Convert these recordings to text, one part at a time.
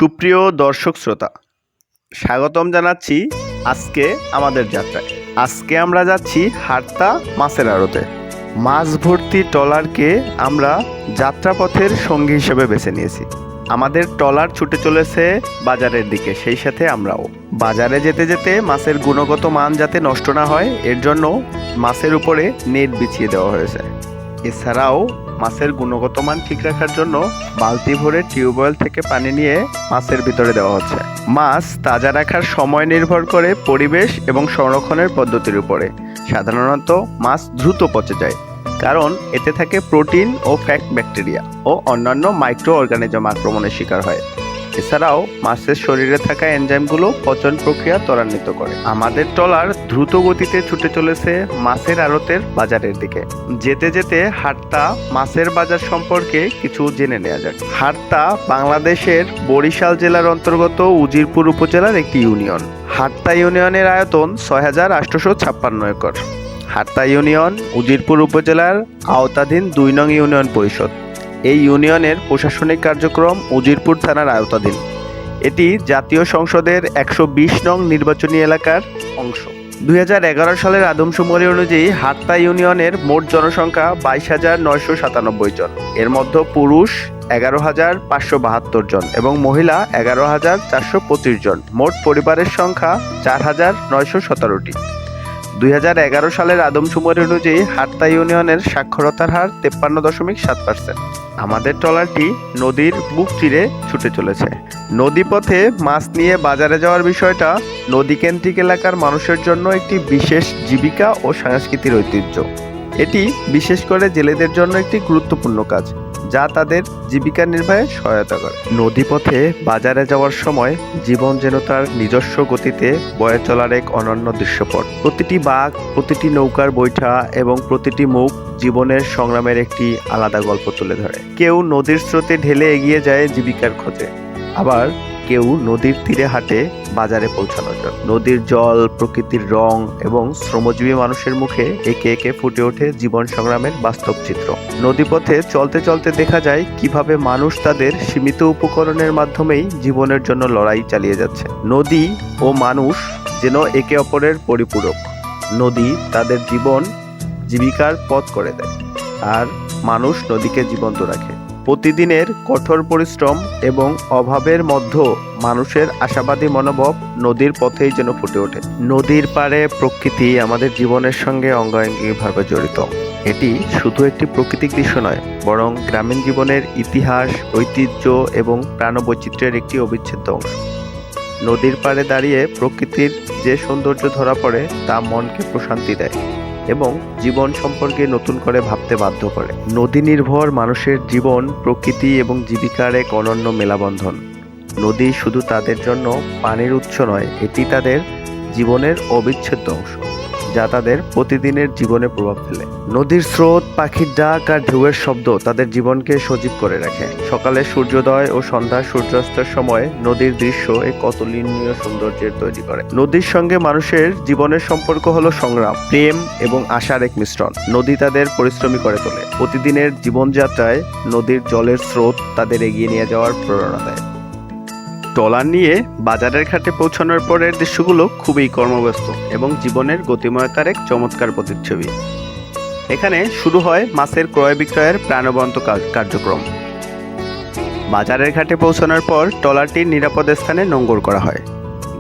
সুপ্রিয় দর্শক শ্রোতা, স্বাগতম জানাচ্ছি আজকে আমাদের যাত্রায়। আজকে আমরা যাচ্ছি হারতা মাছের আড়তে। মাছ ভর্তি ট্রলারকে আমরা যাত্রাপথের সঙ্গী হিসেবে বেছে নিয়েছি। আমাদের ট্রলার ছুটে চলেছে বাজারের দিকে, সেই সাথে আমরাও। বাজারে যেতে যেতে মাছের গুণগত মান যাতে নষ্ট না হয় এর জন্য মাছের উপরে নেট বিছিয়ে দেওয়া হয়েছে। এছাড়াও মাছের গুণগত মান ঠিক রাখার জন্য বালতি ভরে টিউবওয়েল থেকে পানি নিয়ে মাছের ভিতরে দেওয়া হচ্ছে। মাছ তাজা রাখার সময় নির্ভর করে পরিবেশ এবং সংরক্ষণের পদ্ধতির উপরে। সাধারণত মাছ দ্রুত পচে যায়, কারণ এতে থাকে প্রোটিন ও ফ্যাট ব্যাকটেরিয়া ও অন্যান্য মাইক্রো অর্গানিজম আক্রমণের শিকার হয়। এছাড়াও মাছের শরীরে থাকা এনজাইমগুলো পচন প্রক্রিয়া ত্বরান্বিত করে। আমাদের ট্রলার দ্রুত গতিতে ছুটে চলেছে মাছের আড়তের বাজারের দিকে। যেতে যেতে হারতা মাছের বাজার সম্পর্কে কিছু জেনে নেওয়া যাক। হারতা বাংলাদেশের বরিশাল জেলার অন্তর্গত উজিরপুর উপজেলার একটি ইউনিয়ন। হারতা ইউনিয়নের আয়তন ৬,৮৫৬ একর। হারতা ইউনিয়ন উজিরপুর উপজেলার আওতাধীন ২ নং ইউনিয়ন পরিষদ। এই ইউনিয়নের প্রশাসনিক কার্যক্রম উজিরপুর থানার আওতাধীন। এটি জাতীয় সংসদের ১২০ নং নির্বাচনী এলাকার অংশ। ২০১১ সালের আদমশুমারি অনুযায়ী হারতা ইউনিয়নের মোট জনসংখ্যা ২২,৯৯৭ জন। এর মধ্যে পুরুষ ১১,৫৭২ জন এবং মহিলা ১১,৪২৫ জন। মোট পরিবারের সংখ্যা ৪,৯১৭টি। ২০১১ সালের আদমশুমারি অনুযায়ী হারতা ইউনিয়নের সাক্ষরতার হার ৫৩.৭%। আমাদের ট্রলারটি নদীর বুক চিরে ছুটে চলেছে। নদীপথে মাছ নিয়ে বাজারে যাওয়ার বিষয়টা নদীকেন্দ্রিক এলাকার মানুষের জন্য একটি বিশেষ জীবিকা ও সাংস্কৃতিক ঐতিহ্য। এটি বিশেষ করে জেলেদের জন্য একটি গুরুত্বপূর্ণ কাজ, যা তাদের জীবিকা নির্বাহে সহায়তা করে। নদীপথে বাজারে যাওয়ার সময় জীবন যেন তার নিজস্ব গতিতে বয়ে চলার এক অনন্য দৃশ্যপট। প্রতিটি বাঁক, প্রতিটি নৌকার বৈঠা এবং প্রতিটি মুখ জীবনের সংগ্রামের একটি আলাদা গল্প তুলে ধরে। কেউ নদীর স্রোতে ঢেলে এগিয়ে যায় জীবিকার খোঁজে, আবার কেউ নদীর তীরে হাঁটে বাজারে পৌঁছানোর জন্য। নদীর জল, প্রকৃতির রং এবং শ্রমজীবী মানুষের মুখে একে একে ফুটে ওঠে জীবন সংগ্রামের বাস্তব চিত্র। নদীপথে চলতে চলতে দেখা যায় কিভাবে মানুষ তাদের সীমিত উপকরণের মাধ্যমেই জীবনের জন্য লড়াই চালিয়ে যাচ্ছে। নদী ও মানুষ যেন একে অপরের পরিপূরক। নদী তাদের জীবিকার পথ করে দেয়, আর মানুষ নদীকে জীবন্ত রাখে। প্রতিদিনের কঠোর পরিশ্রম এবং অভাবের মধ্যে মানুষের আশাবাদী মনোভাব নদীর পথেই যেন ফুটে ওঠে। নদীর পাড়ে প্রকৃতি আমাদের জীবনের সঙ্গে অঙ্গাঙ্গিভাবে জড়িত। এটি শুধু একটি প্রাকৃতিক দৃশ্য নয়, বরং গ্রামীণ জীবনের ইতিহাস, ঐতিহ্য এবং প্রাণবৈচিত্র্যের একটি অবিচ্ছেদ্য অংশ। নদীর পাড়ে দাঁড়িয়ে প্রকৃতির যে সৌন্দর্য ধরা পড়ে তা মনকে প্রশান্তি দেয় এবং জীবন সম্পর্কে নতুন করে ভাবতে বাধ্য করে। নদী নির্ভর মানুষের জীবন, প্রকৃতি এবং জীবিকার এক অনন্য মেলাবন্ধন। নদী শুধু তাদের জন্য পানির উৎস নয়, এটি তাদের জীবনের অবিচ্ছেদ্য অংশ, যা তাদের প্রতিদিনের জীবনে প্রভাব ফেলে। নদীর স্রোত, পাখির ডাক আর ঢেউয়ের শব্দ তাদের জীবনকে সজীব করে রাখে। সকালে সূর্যোদয় ও সন্ধ্যার সূর্যাস্তের সময় নদীর দৃশ্য এক অতুলনীয় সৌন্দর্যের তৈরি করে। নদীর সঙ্গে মানুষের জীবনের সম্পর্ক হলো সংগ্রাম, প্রেম এবং আশার এক মিশ্রণ। নদী তাদের পরিশ্রমী করে তোলে। প্রতিদিনের জীবনযাত্রায় নদীর জলের স্রোত তাদের এগিয়ে নিয়ে যাওয়ার প্রেরণা দেয়। ট্রলার নিয়ে বাজারের ঘাটে পৌঁছানোর পরের দৃশ্যগুলো খুবই কর্মব্যস্ত এবং জীবনের গতিময়তার এক চমৎকার প্রতিচ্ছবি। এখানে শুরু হয় মাছের ক্রয় বিক্রয়ের প্রাণবন্ত কার্যক্রম। বাজারের ঘাটে পৌঁছানোর পর ট্রলারটির নিরাপদ স্থানে নোঙর করা হয়।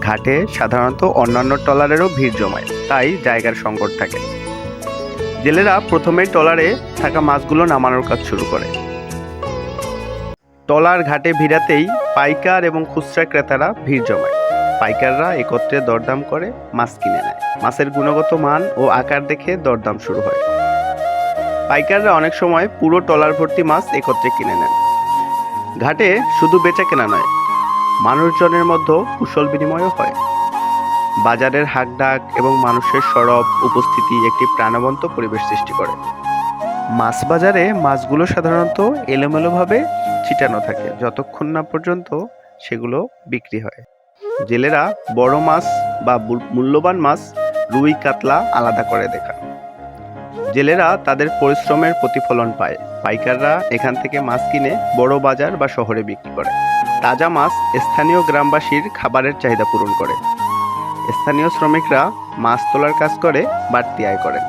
ঘাটে সাধারণত অন্যান্য ট্রলারেরও ভিড় জমায়, তাই জায়গার সংকট থাকে। জেলেরা প্রথমে ট্রলারে থাকা মাছগুলো নামানোর কাজ শুরু করে। ট্রলার ঘাটে ভিড়াতেই পাইকার এবং খুচরা ক্রেতারা ভিড় জমায়। পাইকাররা একত্রে দরদাম করে মাছ কিনে নেয়। মাছের গুণগত মান ও আকার দেখে দরদাম শুরু হয়। পাইকাররা অনেক সময় পুরো ট্রলার ভর্তি মাছ একত্রে কিনে নেন। ঘাটে শুধু বেচা কেনা নয়, মানুষজনের মধ্যে কুশল বিনিময়ও হয়। বাজারের হাকডাক এবং মানুষের সরব উপস্থিতি একটি প্রাণবন্ত পরিবেশ সৃষ্টি করে। মাছ বাজারে মাছগুলো সাধারণত এলোমেলোভাবে ছিটানো থাকে যতক্ষণ না পর্যন্ত সেগুলো বিক্রি হয়। জেলেরা বড় মাছ বা মূল্যবান মাছ, রুই, কাতলা আলাদা করে দেখান। জেলেরা তাদের পরিশ্রমের প্রতিফলন পায়। পাইকাররা এখান থেকে মাছ কিনে বড় বাজার বা শহরে বিক্রি করে। তাজা মাছ স্থানীয় গ্রামবাসীর খাবারের চাহিদা পূরণ করে। স্থানীয় শ্রমিকরা মাছ তোলার কাজ করে বাড়তি আয় করেন।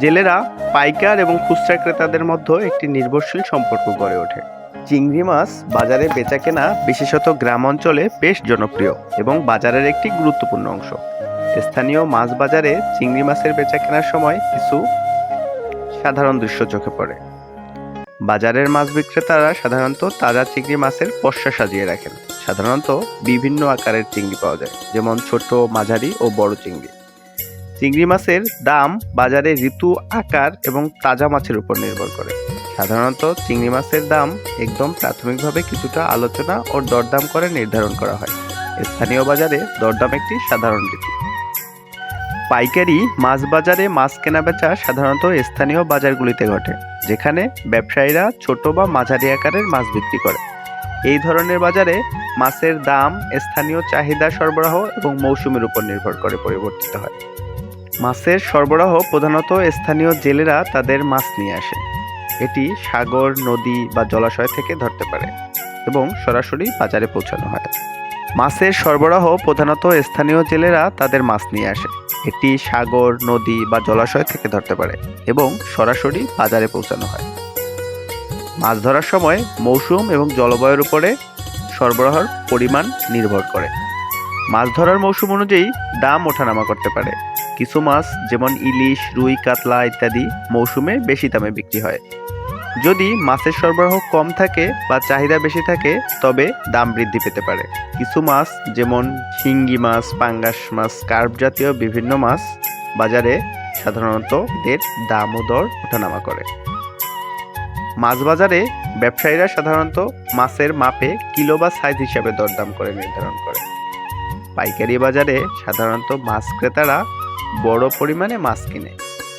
জেলেরা পাইকার এবং খুচরা ক্রেতাদের মধ্যে একটি নির্ভরশীল সম্পর্ক গড়ে ওঠে। চিংড়ি মাছ বাজারে বেচাকেনা বিশেষত গ্রাম অঞ্চলে বেশ জনপ্রিয় এবং বাজারের একটি গুরুত্বপূর্ণ অংশ। স্থানীয় মাছ বাজারে চিংড়ি মাছের বেচাকেনার সময় কিছু সাধারণ দৃশ্য চোখে পড়ে। বাজারের মাছ বিক্রেতারা সাধারণত তাজা চিংড়ি মাছের পসরা সাজিয়ে রাখেন। সাধারণত বিভিন্ন আকারের চিংড়ি পাওয়া যায়, যেমন ছোট, মাঝারি ও বড় চিংড়ি। চিংড়ি মাছের দাম বাজারে ঋতু, আকার এবং তাজা মাছের উপর নির্ভর করে। সাধারণত চিংড়ি মাছের দাম একদম প্রাথমিকভাবে কিছুটা আলোচনা ও দরদাম করে নির্ধারণ করা হয়। স্থানীয় বাজারে দরদাম একটি সাধারণ রীতি। পাইকারি মাছ বাজারে মাছ কেনাবেচা সাধারণত স্থানীয় বাজারগুলিতে ঘটে, যেখানে ব্যবসায়ীরা ছোট বা মাঝারি আকারের মাছ বিক্রি করে। এই ধরনের বাজারে মাছের দাম স্থানীয় চাহিদা, সরবরাহ এবং মৌসুমের উপর নির্ভর করে পরিবর্তিত হয়। মাছের সরবরাহ প্রধানত স্থানীয় জেলেরা তাদের মাছ নিয়ে আসে। এটি সাগর, নদী বা জলাশয় থেকে ধরতে পারে এবং সরাসরি বাজারে পৌঁছানো হয়। মাছের সরবরাহ প্রধানত স্থানীয় জেলেরা তাদের মাছ নিয়ে আসে। এটি সাগর, নদী বা জলাশয় থেকে ধরতে পারে এবং সরাসরি বাজারে পৌঁছানো হয়। মাছ ধরার সময় মৌসুম এবং জলবায়ুর উপরে সরবরাহের পরিমাণ নির্ভর করে। মাছ ধরার মৌসুম অনুযায়ী দাম ওঠানামা করতে পারে। কিছু মাছ যেমন ইলিশ, রুই, কাতলা ইত্যাদি মৌসুমে বেশি দামে বিক্রি হয়। যদি মাছের সরবরাহ কম থাকে বা চাহিদা বেশি থাকে, তবে দাম বৃদ্ধি পেতে পারে। কিছু মাছ যেমন শিঙ্গি মাছ, পাঙ্গাস মাছ, কার্প জাতীয় বিভিন্ন মাছ বাজারে সাধারণত এর দাম ও দর ওঠানামা করে। মাছ বাজারে ব্যবসায়ীরা সাধারণত মাছের মাপে কিলো বা সাইজ হিসাবে দরদাম করে নির্ধারণ করে। পাইকারি বাজারে সাধারণত মাছ ক্রেতারা বড় পরিমাণে মাছ কিনে,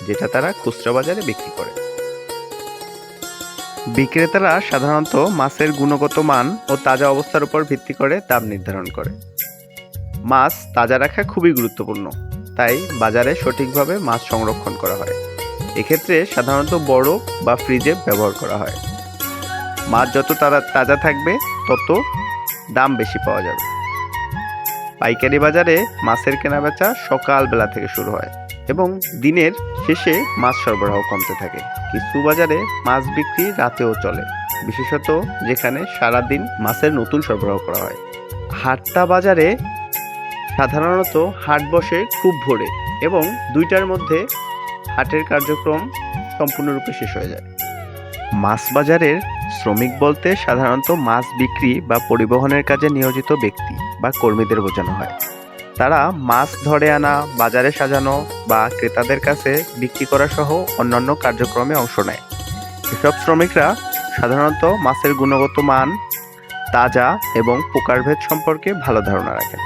যেটা তারা খুচরা বাজারে বিক্রি করে। বিক্রেতারা সাধারণত মাছের গুণগত মান ও তাজা অবস্থার উপর ভিত্তি করে দাম নির্ধারণ করে। মাছ তাজা রাখা খুবই গুরুত্বপূর্ণ, তাই বাজারে সঠিকভাবে মাছ সংরক্ষণ করা হয়। এক্ষেত্রে সাধারণত বরফ বা ফ্রিজে ব্যবহার করা হয়। মাছ যত তাজা থাকবে, তত দাম বেশি পাওয়া যাবে। পাইকারি বাজারে মাছের কেনাবেচা সকালবেলা থেকে শুরু হয় এবং দিনের শেষে মাছ সরবরাহ কমতে থাকে। কিছু বাজারে মাছ বিক্রি রাতেও চলে, বিশেষত যেখানে সারাদিন মাছের নতুন সরবরাহ করা হয়। হাটটা বাজারে সাধারণত হাট বসে খুব ভোরে এবং 2টার মধ্যে হাটের কার্যক্রম সম্পূর্ণরূপে শেষ হয়ে যায়। মাছ বাজারের শ্রমিক বলতে সাধারণত মাছ বিক্রি বা পরিবহনের কাজে নিয়োজিত ব্যক্তি বা কর্মীদের বোঝানো হয়। তারা মাছ ধরে আনা, বাজারে সাজানো বা ক্রেতাদের কাছে বিক্রি করা সহ অন্যান্য কার্যক্রমে অংশ নেয়। এসব শ্রমিকরা সাধারণত মাছের গুণগত মান, তাজা এবং প্রকারভেদ সম্পর্কে ভালো ধারণা রাখেন।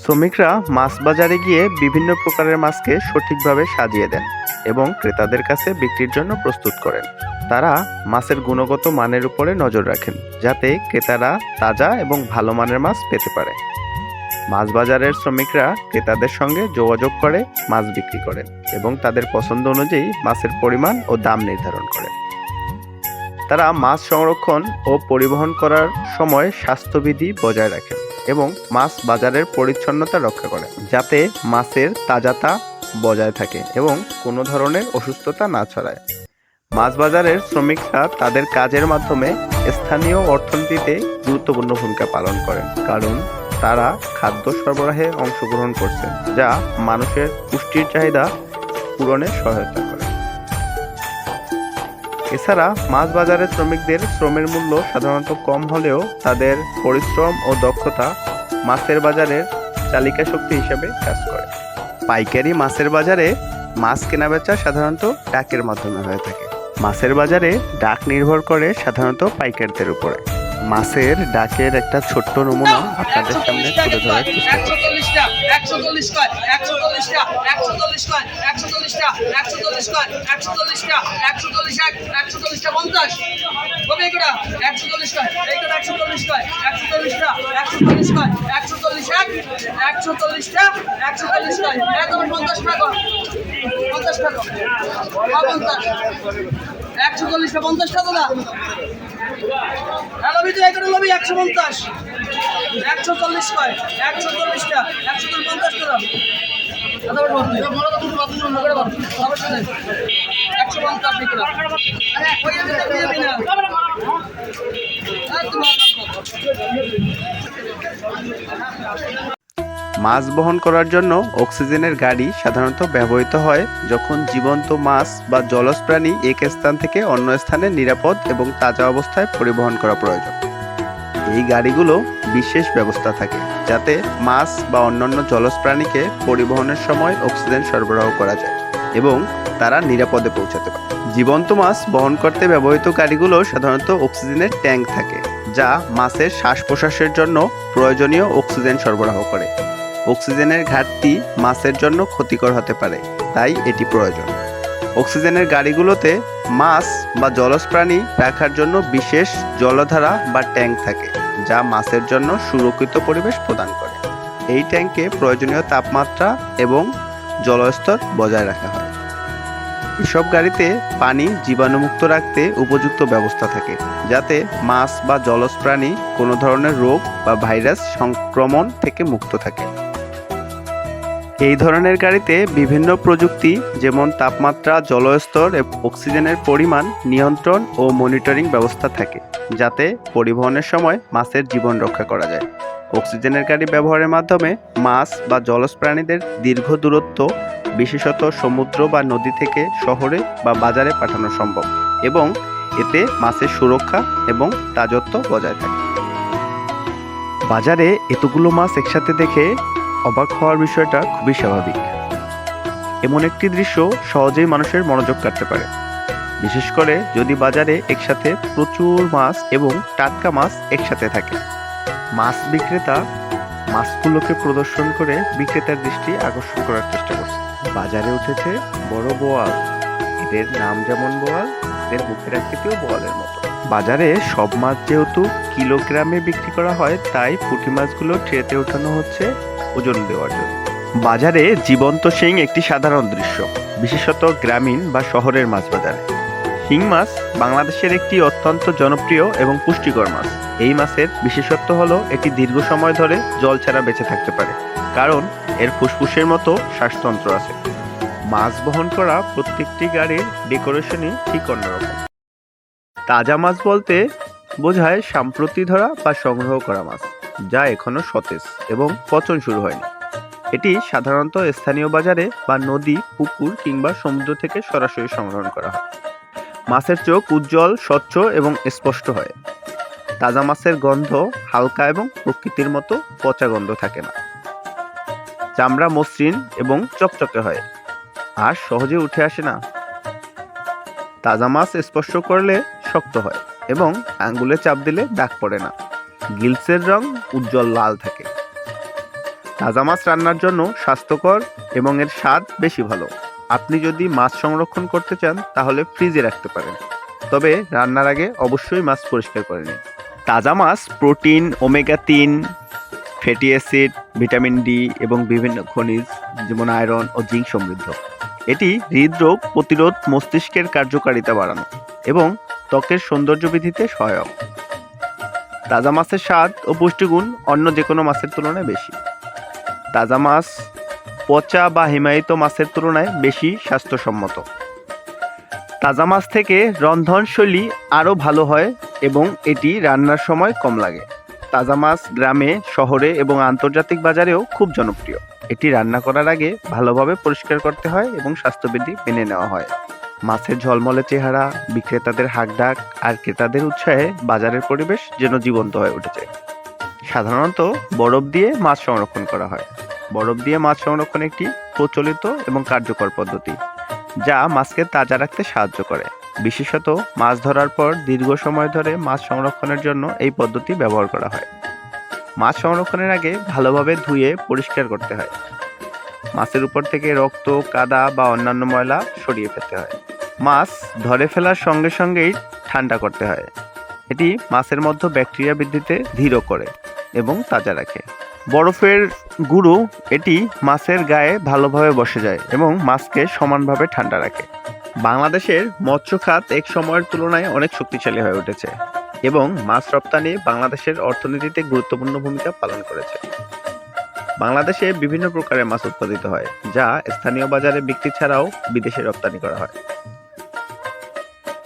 শ্রমিকরা মাছ বাজারে গিয়ে বিভিন্ন প্রকারের মাছকে সঠিকভাবে সাজিয়ে দেন এবং ক্রেতাদের কাছে বিক্রির জন্য প্রস্তুত করেন। তারা মাছের গুণগত মানের উপরে নজর রাখেন, যাতে ক্রেতারা তাজা এবং ভালো মানের মাছ পেতে পারে। মাছ বাজারের শ্রমিকরা ক্রেতাদের সঙ্গে যোগাযোগ করে মাছ বিক্রি করেন এবং তাদের পছন্দ অনুযায়ী মাছের পরিমাণ ও দাম নির্ধারণ করেন। তারা মাছ সংরক্ষণ ও পরিবহন করার সময় স্বাস্থ্যবিধি বজায় রাখেন এবং মাছ বাজারের পরিচ্ছন্নতা রক্ষা করেন, যাতে মাছের তাজাতা বজায় থাকে এবং কোনো ধরনের অসুস্থতা না ছড়ায়। মাছ বাজারের শ্রমিকরা তাদের কাজের মাধ্যমে স্থানীয় অর্থনীতিতে গুরুত্বপূর্ণ ভূমিকা পালন করেন, কারণ তারা খাদ্য সরবরাহে অংশগ্রহণ করছেন, যা মানুষের পুষ্টির চাহিদা পূরণে সহায়তা করে। এছাড়া মাছ বাজারের শ্রমিকদের শ্রমের মূল্য সাধারণত কম হলেও তাদের পরিশ্রম ও দক্ষতা মাছের বাজারের চালিকা শক্তি হিসেবে কাজ করে। পাইকারি মাছের বাজারে মাছ কেনাবেচা সাধারণত ডাকের মাধ্যমে হয়ে থাকে। মাছের বাজারে ডাক নির্ভর করে সাধারণত পাইকারদের উপরে। মাছের ডাকের একটা ছোট্ট নমুনা আপনাদের সামনে তুলে ধরার চেষ্টা করছি। 140টা 50 টাকা দাদা। লবি তো এখানে লবি 150 140 কয় 140 টা 150 টাকা আদা বড় বড় তো বাথরুম করে বড় অবশ্যই 150 টাকা আরে কই দিবি না মাছ বহন করার জন্য অক্সিজেনের গাড়ি সাধারণত ব্যবহৃত হয় যখন জীবন্ত মাছ বা জলজ প্রাণী এক স্থান থেকে অন্য স্থানে নিরাপদ এবং তাজা অবস্থায় পরিবহন করা প্রয়োজন। এই গাড়িগুলো বিশেষ ব্যবস্থা থাকে যাতে মাছ বা অন্যান্য জলজ প্রাণীকে পরিবহনের সময় অক্সিজেন সরবরাহ করা যায় এবং তারা নিরাপদে পৌঁছাতে পারে। জীবন্ত মাছ বহন করতে ব্যবহৃত গাড়িগুলো সাধারণত অক্সিজেনের ট্যাঙ্ক থাকে যা মাছের শ্বাস প্রশ্বাসের জন্য প্রয়োজনীয় অক্সিজেন সরবরাহ করে। অক্সিজেনের ঘাটতি মাছের জন্য ক্ষতিকর হতে পারে, তাই এটি প্রয়োজন। অক্সিজেনের গাড়িগুলোতে মাছ বা জলজ প্রাণী রাখার জন্য বিশেষ জলধারা বা ট্যাঙ্ক থাকে যা মাছের জন্য সুরক্ষিত পরিবেশ প্রদান করে। এই ট্যাঙ্কে প্রয়োজনীয় তাপমাত্রা এবং জলস্তর বজায় রাখা হয়। এসব গাড়িতে পানি জীবাণুমুক্ত রাখতে উপযুক্ত ব্যবস্থা থাকে যাতে মাছ বা জলজ প্রাণী কোনো ধরনের রোগ বা ভাইরাস সংক্রমণ থেকে মুক্ত থাকে। এই ধরনের গাড়িতে বিভিন্ন প্রযুক্তি যেমন তাপমাত্রা, জলস্তর এবং অক্সিজেনের পরিমাণ নিয়ন্ত্রণ ও মনিটরিং ব্যবস্থা থাকে যাতে পরিবহনের সময় মাছের জীবন রক্ষা করা যায়। অক্সিজেনের গাড়ি ব্যবহারের মাধ্যমে মাছ বা জলজ প্রাণীদের দীর্ঘ দূরত্ব, বিশেষত সমুদ্র বা নদী থেকে শহরে বা বাজারে পাঠানো সম্ভব এবং এতে মাছের সুরক্ষা এবং তাজত্ব বজায় থাকে। বাজারে এতগুলো মাছ একসাথে দেখে অবাক হওয়ার বিষয়টা খুবই স্বাভাবিক। এমন একটি দৃশ্য সহজেই মানুষের মনোযোগ কাটতে পারে, বিশেষ করে যদি বাজারে একসাথে প্রচুর মাছ এবং টাটকা মাছ একসাথে থাকে। মাছ বিক্রেতা মাছগুলোকে প্রদর্শন করে বিক্রেতার দৃষ্টি আকর্ষণ করার চেষ্টা করছে। বাজারে উঠেছে বড় বোয়াল, এদের নাম যেমন বোয়াল, এদের মুখের আকৃতিও বোয়ালের মতো। বাজারে সব মাছ যেহেতু কিলোগ্রামে বিক্রি করা হয়, তাই পুঁটি মাছগুলো ট্রেতে ওঠানো হচ্ছে ওজন দেওয়ার জন্য। বাজারে জীবন্ত শিং একটি সাধারণ দৃশ্য, বিশেষত গ্রামীণ বা শহরের মাছ বাজারে। শিং মাছ বাংলাদেশের একটি অত্যন্ত জনপ্রিয় এবং পুষ্টিকর মাছ। এই মাছের বিশেষত্ব হলো এটি দীর্ঘ সময় ধরে জল ছাড়া বেঁচে থাকতে পারে, কারণ এর ফুসফুসের মতো শ্বাসতন্ত্র আছে। মাছ বহন করা প্রত্যেকটি গাড়ির ডেকোরেশনই ঠিক অন্যরকম। তাজা মাছ বলতে বোঝায় সাম্প্রতি ধরা বা সংগ্রহ করা মাছ, যা এখনো সতেজ এবং পচন শুরু হয়নি। এটি সাধারণত স্থানীয় বাজারে বা নদী, পুকুর কিংবা সমুদ্র থেকে সরাসরি সংগ্রহ করা হয়। মাছের চোখ উজ্জ্বল, স্বচ্ছ এবং স্পষ্ট হয়। তাজা মাছের গন্ধ হালকা এবং প্রকৃতির মতো পচা গন্ধ থাকে না। চামড়া মসৃণ এবং চকচকে হয় আর সহজে উঠে আসে না। তাজা মাছ স্পর্শ করলে শক্ত হয় এবং আঙ্গুলে চাপ দিলে দাগ পড়ে না। গিলসের রং উজ্জ্বল লাল থাকে। তাজা মাছ রান্নার জন্য স্বাস্থ্যকর এবং এর স্বাদ বেশি ভালো। আপনি যদি মাছ সংরক্ষণ করতে চান তাহলে ফ্রিজে রাখতে পারেন, তবে রান্নার আগে অবশ্যই মাছ পরিষ্কার করে নিন। তাজা মাছ protein, omega three fatty acid, vitamin D এবং বিভিন্ন খনিজ যেমন আয়রন ও জিঙ্ক সমৃদ্ধ। এটি হৃদরোগ প্রতিরোধ, মস্তিষ্কের কার্যকারিতা বাড়ানো এবং ত্বকের সৌন্দর্য বৃদ্ধিতে সহায়ক। তাজা মাছের স্বাদ ও পুষ্টিগুণ অন্য যে কোনো মাছের তুলনায় বেশি। তাজা মাছ পচা বা হিমায়িত মাছের তুলনায় বেশি স্বাস্থ্যসম্মত। তাজা মাছ থেকে রন্ধনশৈলী আরও ভালো হয় এবং এটি রান্নার সময় কম লাগে। তাজা মাছ গ্রামে, শহরে এবং আন্তর্জাতিক বাজারেও খুব জনপ্রিয়। এটি রান্না করার আগে ভালোভাবে পরিষ্কার করতে হয় এবং স্বাস্থ্যবিধি মেনে নেওয়া হয়। মাছের ঝলমলে চেহারা, বিক্রেতাদের হাঁকডাক আর ক্রেতাদের উৎসাহে বাজারের পরিবেশ যেন জীবন্ত হয়ে উঠেছে। সাধারণত বরফ দিয়ে মাছ সংরক্ষণ করা হয়। বরফ দিয়ে মাছ সংরক্ষণ একটি প্রচলিত এবং কার্যকর পদ্ধতি, যা মাছকে তাজা রাখতে সাহায্য করে। বিশেষত মাছ ধরার পর দীর্ঘ সময় ধরে মাছ সংরক্ষণের জন্য এই পদ্ধতি ব্যবহার করা হয়। মাছ সংরক্ষণের আগে ভালোভাবে ধুয়ে পরিষ্কার করতে হয়। মাছের উপর থেকে রক্ত, কাদা বা অন্যান্য ময়লা সরিয়ে ফেলতে হয়। মাছ ধরে ফেলার সঙ্গে সঙ্গেই ঠান্ডা করতে হয়। এটি মাছের মধ্যে ব্যাকটেরিয়া বৃদ্ধিতে ধীর করে এবং তাজা রাখে। বরফের গুঁড়ো এটি মাছের গায়ে ভালোভাবে বসে যায় এবং মাছকে সমানভাবে ঠান্ডা রাখে। বাংলাদেশের মৎস্য খাত এক সময়ের তুলনায় অনেক শক্তিশালী হয়ে উঠেছে। এবং মাছ রপ্তানি বাংলাদেশের অর্থনীতিতে গুরুত্বপূর্ণ ভূমিকা পালন করেছে। বাংলাদেশে বিভিন্ন প্রকারের মাছ উৎপাদিত হয়, যা স্থানীয় বাজারে বিক্রি ছাড়াও বিদেশে রপ্তানি করা হয়।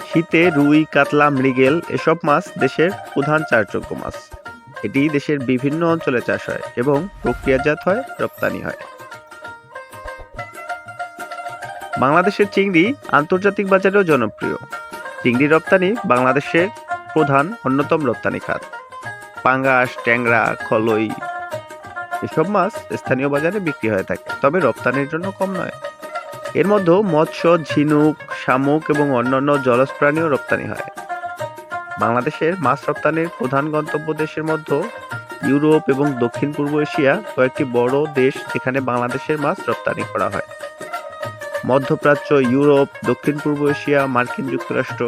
শীতে রুই, কাতলা, মৃগেল এসব মাছ দেশের প্রধান চাষযোগ্য মাছ। এটি দেশের বিভিন্ন অঞ্চলে চাষ হয় এবং প্রক্রিয়াজাত হয়, রপ্তানি হয়। বাংলাদেশের চিংড়ি আন্তর্জাতিক বাজারেও জনপ্রিয়। চিংড়ি রপ্তানি বাংলাদেশের প্রধান অন্যতম রপ্তানি খাত। পাঙ্গাস, ট্যাংরা, খলই এসব মাছ স্থানীয় বাজারে বিক্রি হয়ে থাকে, তবে রপ্তানির জন্য কম নয়। এর মধ্যে মৎস্য, ঝিনুক, শামুক এবং অন্যান্য জলজ প্রাণীও রপ্তানি হয়। বাংলাদেশের মাছ রপ্তানির প্রধান গন্তব্য দেশের মধ্যে ইউরোপ এবং দক্ষিণ পূর্ব এশিয়া কয়েকটি বড় দেশ, যেখানে বাংলাদেশের মাছ রপ্তানি করা হয়। মধ্যপ্রাচ্য, ইউরোপ, দক্ষিণ পূর্ব এশিয়া, মার্কিন যুক্তরাষ্ট্র।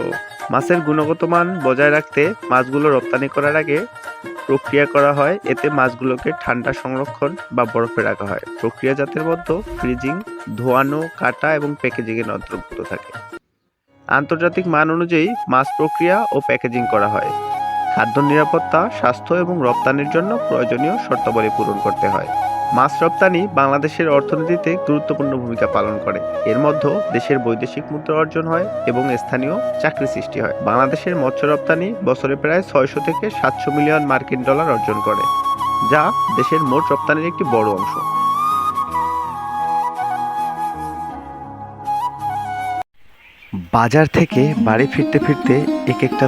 মাছের গুণগত মান বজায় রাখতে মাছগুলো রপ্তানি করার আগে প্রক্রিয়া করা হয়। এতে মাছগুলোকে ঠান্ডা সংরক্ষণ বা বরফে রাখা হয়। প্রক্রিয়াজাতের মধ্যে ফ্রিজিং, ধোয়ানো, কাটা এবং প্যাকেজিংয়ের অন্তর্ভুক্ত থাকে। আন্তর্জাতিক মান অনুযায়ী মাছ প্রক্রিয়া ও প্যাকেজিং করা হয়। খাদ্য নিরাপত্তা, স্বাস্থ্য এবং রপ্তানির জন্য প্রয়োজনীয় শর্তাবলী পূরণ করতে হয়। মাছ রপ্তানি বাংলাদেশের অর্থনীতিতে গুরুত্বপূর্ণ ভূমিকা পালন করে। এর মধ্যে দেশের বৈদেশিক মুদ্রা অর্জন হয় এবং স্থানীয় চাকরি সৃষ্টি হয়। বাংলাদেশের মৎস্য রপ্তানি বছরে প্রায় 600 থেকে 700 মিলিয়ন মার্কিন ডলার অর্জন করে, যা দেশের মোট রপ্তানির একটি বড় অংশ। বাজার থেকে বাড়ি ফিরতে ফিরতে এক একটা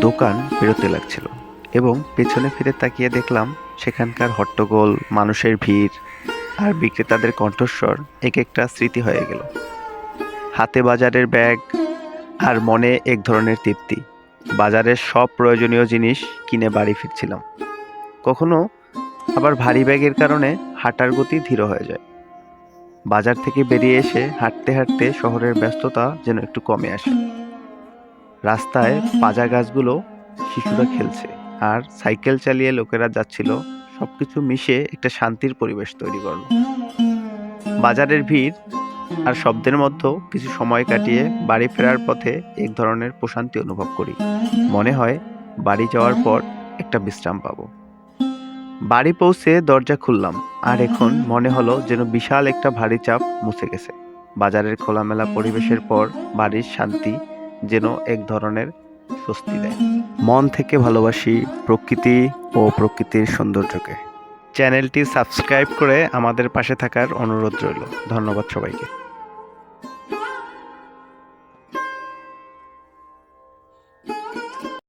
দোকান বেরোতে লাগছিল এবং পেছনে ফিরে তাকিয়ে দেখলাম সেখানকার হট্টগোল, মানুষের ভিড় আর বিক্রেতাদের কণ্ঠস্বর এক একটা স্মৃতি হয়ে গেল। হাতে বাজারের ব্যাগ আর মনে এক ধরনের তৃপ্তি। বাজারের সব প্রয়োজনীয় জিনিস কিনে বাড়ি ফিরছিলাম। কখনো আবার ভারী ব্যাগের কারণে হাঁটার গতি ধীর হয়ে যায়। বাজার থেকে বেরিয়ে এসে হাঁটতে হাঁটতে শহরের ব্যস্ততা যেন একটু কমে আসে। রাস্তায় পাজা গাছগুলো, শিশুরা খেলছে আর সাইকেল চালিয়ে লোকেরা যাচ্ছিল, সবকিছু মিশে একটা শান্তির পরিবেশ তৈরি করলো। বাজারের ভিড় আর শব্দের মধ্যেও কিছু সময় কাটিয়ে বাড়ি ফেরার পথে এক ধরনের প্রশান্তি অনুভব করি। মনে হয় বাড়ি যাওয়ার পর একটা বিশ্রাম পাবো। বাড়ি পৌঁছে দরজা খুললাম আর এখন মনে হলো যেন বিশাল একটা ভারী চাপ মুছে গেছে। বাজারের খোলামেলা পরিবেশের পর বাড়ির শান্তি যেন এক ধরনের স্বস্তি দেয়। মন থেকে ভালোবাসি প্রকৃতি ও প্রকৃতির সৌন্দর্যকে। চ্যানেলটি সাবস্ক্রাইব করে আমাদের পাশে থাকার অনুরোধ রইল। ধন্যবাদ সবাইকে।